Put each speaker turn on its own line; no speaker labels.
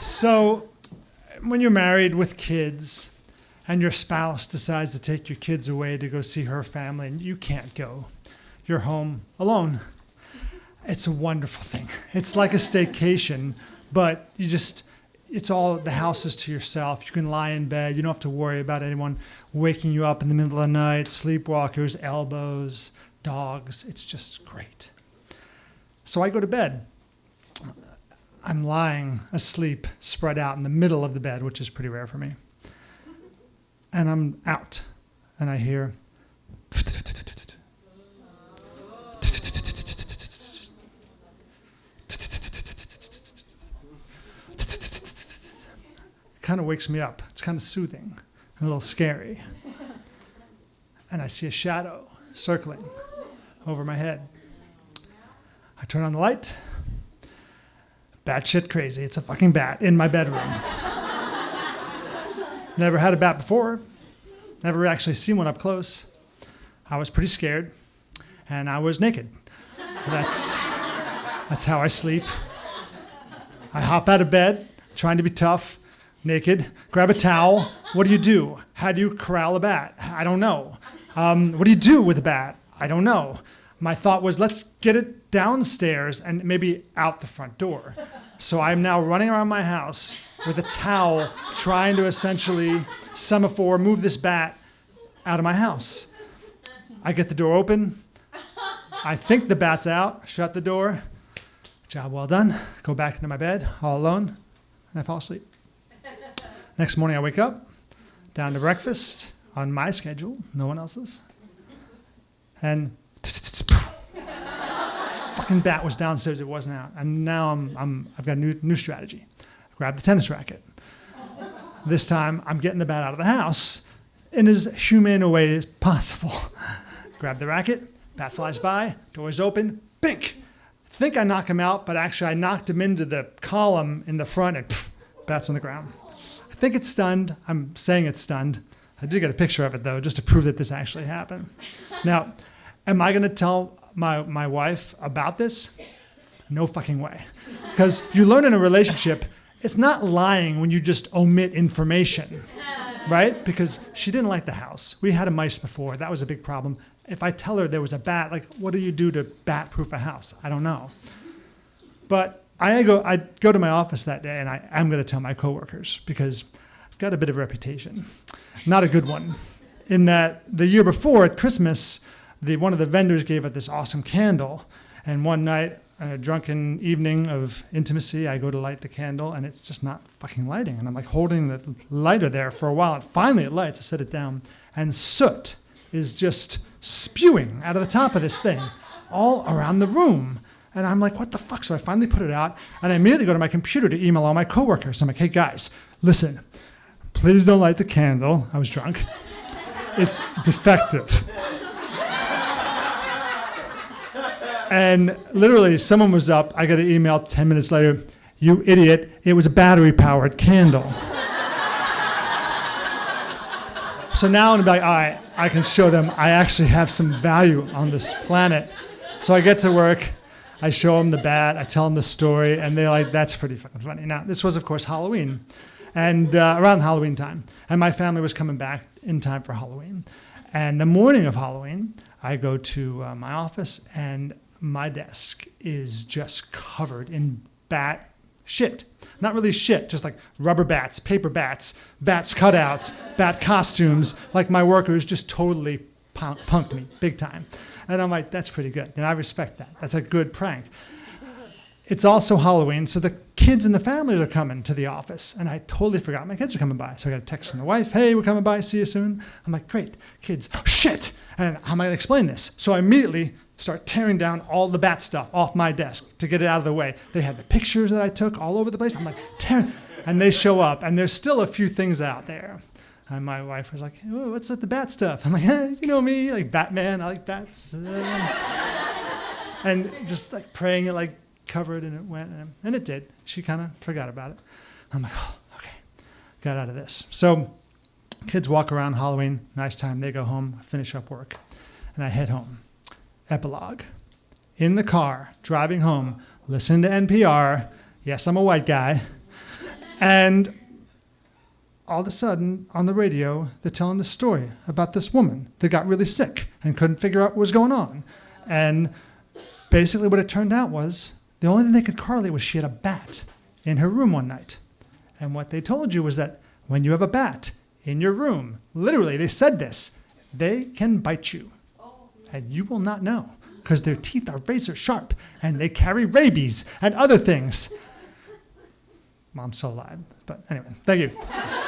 So when you're married with kids and your spouse decides to take your kids away to go see her family and you can't go, you're home alone. It's a wonderful thing. It's like a staycation, but it's all, the house is to yourself. You can lie in bed. You don't have to worry about anyone waking you up in the middle of the night, sleepwalkers, elbows, dogs. It's just great. So I go to bed. I'm lying asleep, spread out in the middle of the bed, which is pretty rare for me. And I'm out, and I hear kind of wakes me up. It's kind of soothing, and a little scary. And I see a shadow circling over my head. I turn on the light. Batshit crazy. It's a fucking bat in my bedroom. Never had a bat before. Never actually seen one up close. I was pretty scared, and I was naked. That's how I sleep. I hop out of bed, trying to be tough, naked, grab a towel. What do? How do you corral a bat? I don't know. What do you do with a bat? I don't know. My thought was, let's get it downstairs and maybe out the front door. So I'm now running around my house with a towel, trying to essentially semaphore, move this bat out of my house. I get the door open. I think the bat's out. Shut the door. Job well done. Go back into my bed, all alone, and I fall asleep. Next morning I wake up, down to breakfast, on my schedule, no one else's. And fucking bat was downstairs, it wasn't out. And now I've got a new strategy. I grab the tennis racket. This time I'm getting the bat out of the house in as humane a way as possible. Grab the racket, bat flies by, door's open, bink! I think I knock him out, but actually I knocked him into the column in the front and bat's on the ground. I think it's stunned. I'm saying it's stunned. I did get a picture of it though, just to prove that this actually happened. Now, am I gonna tell my wife about this? No fucking way. Because you learn in a relationship, it's not lying when you just omit information, right? Because she didn't like the house. We had a mice before, that was a big problem. If I tell her there was a bat, like what do you do to bat-proof a house? I don't know. But I go to my office that day and I am gonna tell my coworkers because I've got a bit of a reputation. Not a good one. In that the year before at Christmas, one of the vendors gave us this awesome candle. And one night, on a drunken evening of intimacy, I go to light the candle and it's just not fucking lighting. And I'm like holding the lighter there for a while. And finally it lights, I set it down. And soot is just spewing out of the top of this thing all around the room. And I'm like, what the fuck? So I finally put it out and I immediately go to my computer to email all my coworkers. I'm like, hey guys, listen, please don't light the candle. I was drunk. It's defective. And literally someone was up, I got an email 10 minutes later, you idiot, it was a battery powered candle. So now I'm like, all right, I can show them I actually have some value on this planet. So I get to work, I show them the bat, I tell them the story, and they're like, that's pretty fucking funny. Now, this was, of course, Halloween, and around Halloween time. And my family was coming back in time for Halloween. And the morning of Halloween, I go to my office, and my desk is just covered in bat shit. Not really shit, just like rubber bats, paper bats, bats cutouts, bat costumes. Like my workers just totally punked me big time. And I'm like, that's pretty good. And I respect that. That's a good prank. It's also Halloween, so the kids and the families are coming to the office. And I totally forgot my kids are coming by. So I got a text from the wife, hey, we're coming by, see you soon. I'm like, great, kids, oh, shit. And how am I gonna explain this? So I immediately start tearing down all the bat stuff off my desk to get it out of the way. They had the pictures that I took all over the place. I'm like, tearing, and they show up, and there's still a few things out there. And my wife was like, oh, what's with the bat stuff? I'm like, you know me, like Batman, I like bats. And just like praying it like covered, and it went, and it did. She kind of forgot about it. I'm like, oh, okay, got out of this. So kids walk around Halloween, nice time, they go home, I finish up work, and I head home. Epilogue. In the car, driving home, listen to NPR. Yes, I'm a white guy. And all of a sudden, on the radio, they're telling this story about this woman that got really sick and couldn't figure out what was going on. And basically what it turned out was the only thing they could correlate was she had a bat in her room one night. And what they told you was that when you have a bat in your room, literally, they said this, they can bite you. And you will not know because their teeth are razor sharp and they carry rabies and other things. Mom's still alive, but anyway, thank you.